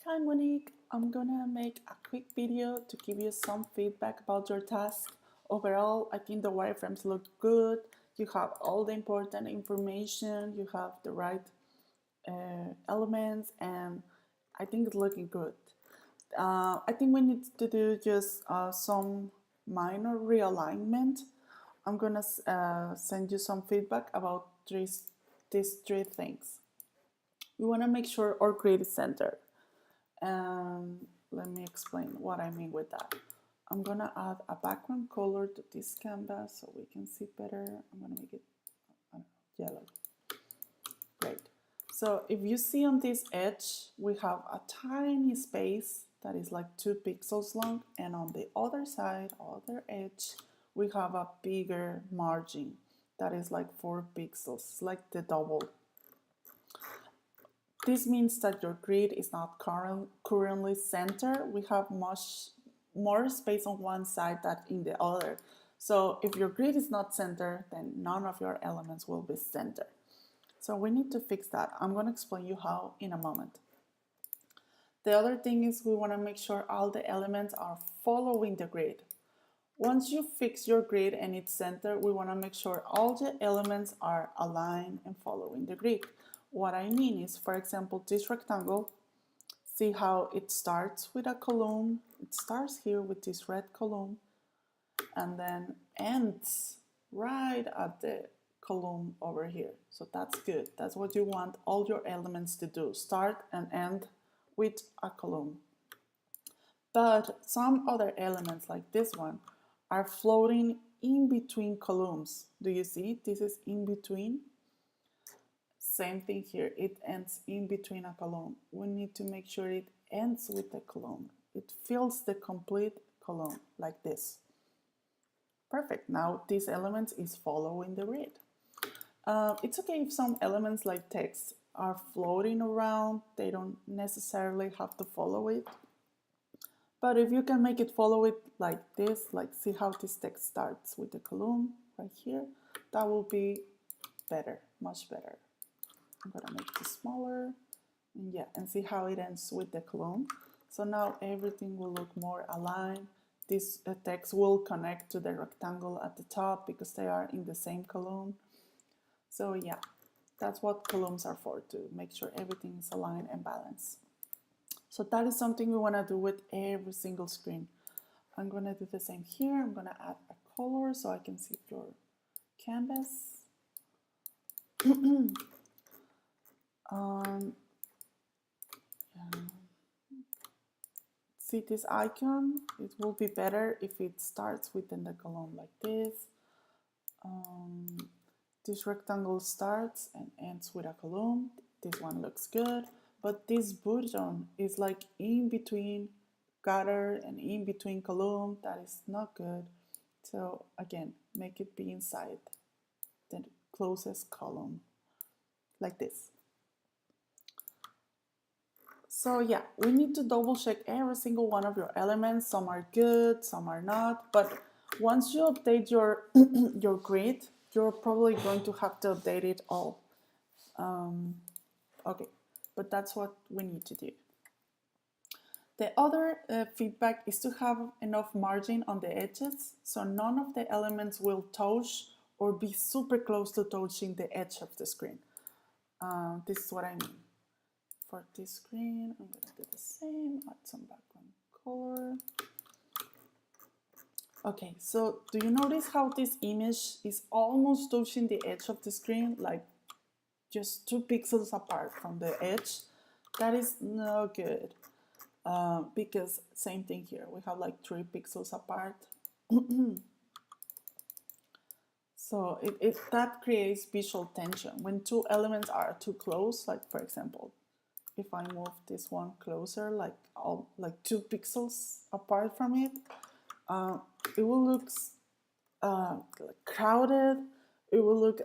Hi Monique, I'm gonna make a quick video to give you some feedback about your task. Overall, I think the wireframes look good. You have all the important information, you have the right elements, and I think it's looking good. I think we need to do just some minor realignment. I'm gonna send you some feedback about these three things. We want to make sure our grid is centered. Let me explain what I mean with that. I'm gonna add a background color to this canvas so we can see better. I'm gonna make it yellow. Great. So if you see on this edge, we have a tiny space that is like 2 pixels long, and on the other side, other edge, we have a bigger margin that is like 4 pixels, like the double. This means that your grid is not currently centered. We have much more space on one side than in the other. So if your grid is not centered, then none of your elements will be centered. So we need to fix that. I'm going to explain you how in a moment. The other thing is we want to make sure all the elements are following the grid. Once you fix your grid and it's centered, we want to make sure all the elements are aligned and following the grid. What I mean is, for example, this rectangle, see how it starts with a column. It starts here with this red column and then ends right at the column over here. So that's good. That's what you want all your elements to do. Start and end with a column. But some other elements like this one are floating in between columns. Do you see? This is in between. Same thing here. It ends in between a column. We need to make sure it ends with the column. It fills the complete column like this. Perfect. Now this element is following the grid. It's okay if some elements like text are floating around. They don't necessarily have to follow it. But if you can make it follow it like this, like see how this text starts with the column right here, that will be better, much better. I'm gonna make this smaller, and yeah, and see how it ends with the column. So now everything will look more aligned. This text will connect to the rectangle at the top because they are in the same column. So yeah, that's what columns are for, to make sure everything is aligned and balanced. So that is something we want to do with every single screen. I'm going to do the same here. I'm going to add a color so I can see your canvas. See this icon? It will be better if it starts within the column like this. This rectangle starts and ends with a column. This one looks good. But this button is like in between gutter and in between column. That is not good. So again, make it be inside the closest column, like this. So yeah, we need to double check every single one of your elements. Some are good, some are not. But once you update your, your grid, you're probably going to have to update it all. Okay, but that's what we need to do. The other feedback is to have enough margin on the edges, so none of the elements will touch or be super close to touching the edge of the screen. This is what I mean. For this screen, I'm going to do the same, add some background color. Okay, so do you notice how this image is almost touching the edge of the screen, like just 2 pixels apart from the edge? That is no good. Because same thing here, we have like 3 pixels apart. So that creates visual tension when 2 elements are too close. Like for example, if I move this one closer, like 2 pixels apart from it, it will look crowded. It will look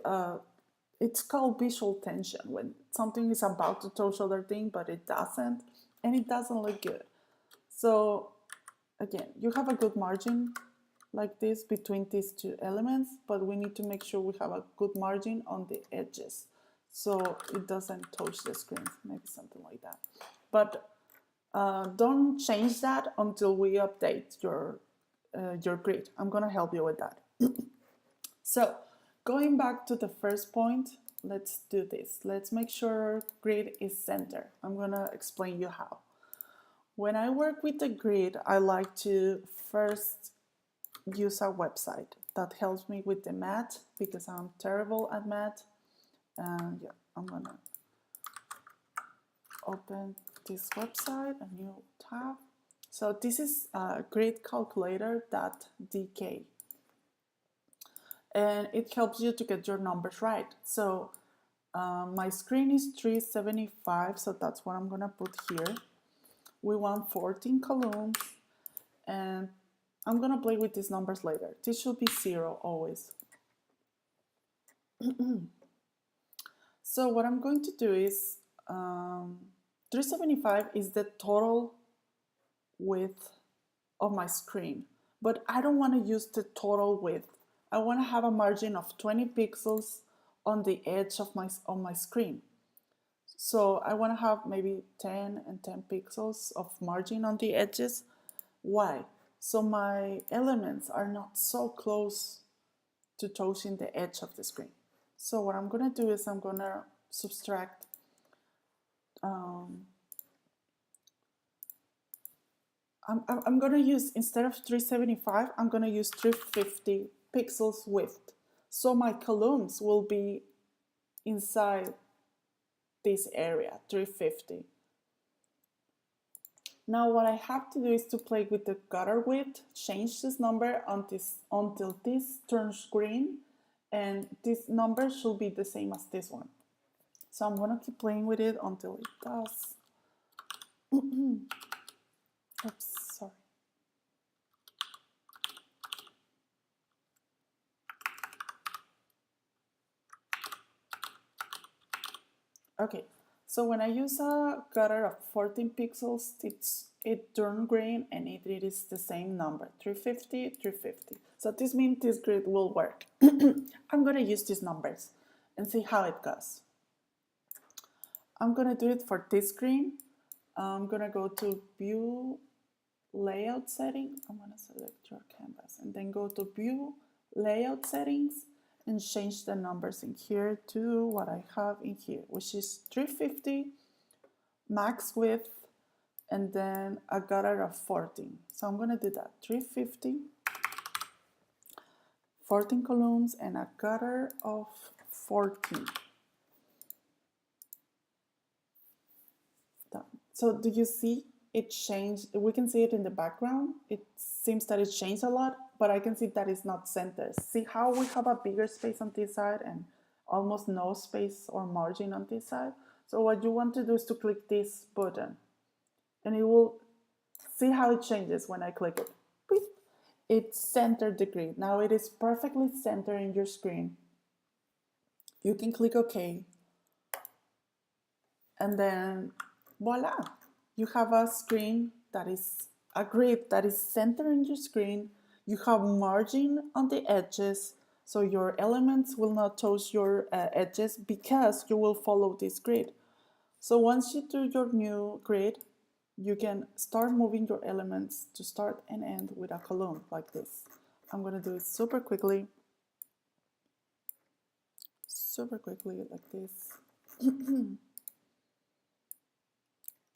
it's called visual tension, when something is about to touch other thing but it doesn't, and it doesn't look good. So again, you have a good margin like this between these 2 elements, but we need to make sure we have a good margin on the edges so it doesn't touch the screen, maybe something like that. But Don't change that until we update your grid. I'm gonna help you with that. So going back to the first point, let's do this. Let's make sure grid is center. I'm gonna explain you how. When I work with the grid, I like to first use a website that helps me with the math because I'm terrible at math. Yeah, I'm gonna open this website, a new tab. So this is gridcalculator.dk, and it helps you to get your numbers right. So my screen is 375, so that's what I'm gonna put here. We want 14 columns, and I'm gonna play with these numbers later. This should be 0 always. So what I'm going to do is 375 is the total width of my screen, but I don't want to use the total width. I want to have a margin of 20 pixels on the edge of my screen. So I want to have maybe 10 and 10 pixels of margin on the edges. Why? So my elements are not so close to touching the edge of the screen. So what I'm going to do is I'm going to subtract I'm going to use, instead of 375, I'm going to use 350 pixels width. So my columns will be inside this area, 350. Now what I have to do is to play with the gutter width, change this number until this turns green, and this number should be the same as this one. So I'm going to keep playing with it until it does. Oops, sorry. Okay, so when I use a gutter of 14 pixels, it turned green and it is the same number, 350, 350. So this means this grid will work. I'm gonna use these numbers and see how it goes. I'm gonna do it for this screen. I'm gonna go to View, Layout Setting. I'm gonna select your canvas and then go to View, Layout Settings, and change the numbers in here to what I have in here, which is 350, max width, and then a gutter of 14. So I'm gonna do that, 350, 14 columns, and a gutter of 14. Done. So do you see it changed? We can see it in the background. It seems that it changed a lot, but I can see that it's not centered. See how we have a bigger space on this side and almost no space or margin on this side? So what you want to do is to click this button, and it will see how it changes when I click it. It centered the grid. Now it is perfectly centered in your screen. You can click OK, and then voila, you have a screen that is a grid that is centered in your screen. You have margin on the edges, so your elements will not touch your edges because you will follow this grid. So once you do your new grid, you can start moving your elements to start and end with a column like this. I'm going to do it super quickly like this.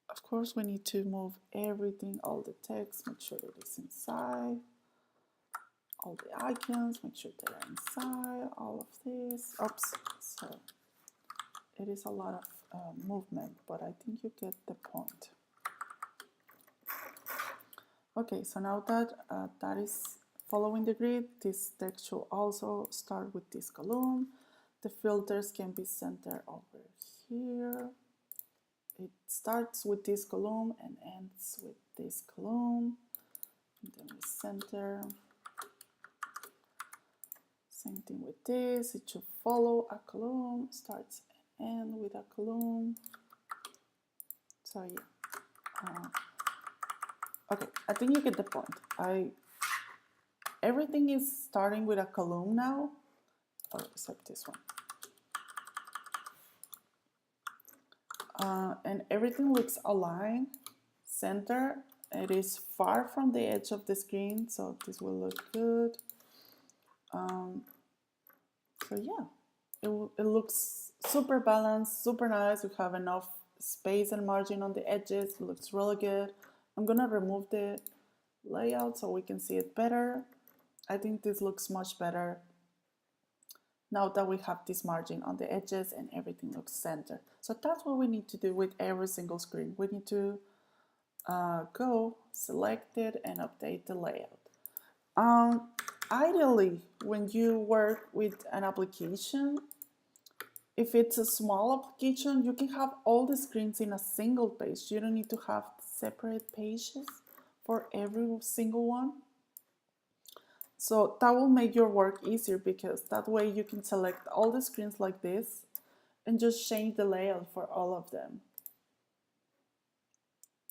Of course, we need to move everything, all the text, make sure it is inside. All the icons, make sure they're inside, all of this. Oops, so it is a lot of movement, but I think you get the point. Okay, so now that that is following the grid, this text should also start with this column. The filters can be centered over here. It starts with this column and ends with this column. And then we center. Same thing with this. It should follow a column, starts and end with a column. So yeah. Okay, I think you get the point. Everything is starting with a column now, except this one. And everything looks aligned. center. It is far from the edge of the screen, so this will look good. So yeah, it looks super balanced, super nice. We have enough space and margin on the edges. It looks really good. I'm gonna remove the layout so we can see it better. I think this looks much better now that we have this margin on the edges and everything looks centered. So that's what we need to do with every single screen. We need to go, select it, and update the layout. Ideally, when you work with an application, if it's a small application, you can have all the screens in a single page. You don't need to have separate pages for every single one. So that will make your work easier because that way you can select all the screens like this and just change the layout for all of them.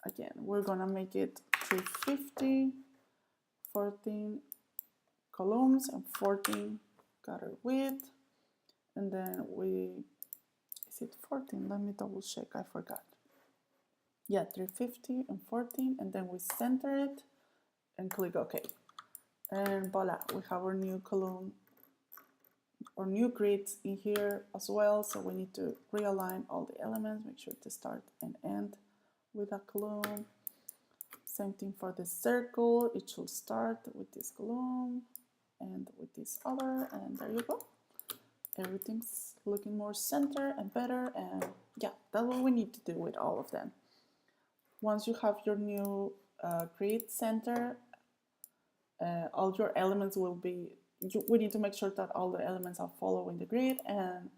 Again, we're gonna make it 350, 14 columns and 14 gutter width. And then is it 14? Let me double check, I forgot. Yeah, 350 and 14, and then we center it and click OK. And voila, we have our new column or new grids in here as well. So we need to realign all the elements, make sure to start and end with a column. Same thing for the circle, it should start with this column and with this other, and there you go. Everything's looking more center and better, and yeah, that's what we need to do with all of them. Once you have your new grid center, all your elements will be, we need to make sure that all the elements are following the grid, and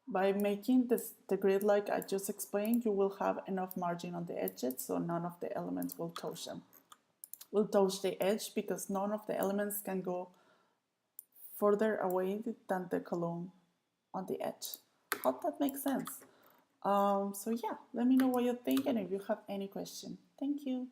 by making the grid like I just explained, you will have enough margin on the edges so none of the elements will touch them. Will touch the edge because none of the elements can go further away than the column on the edge. Hope that makes sense. So yeah, let me know what you think and if you have any question. Thank you.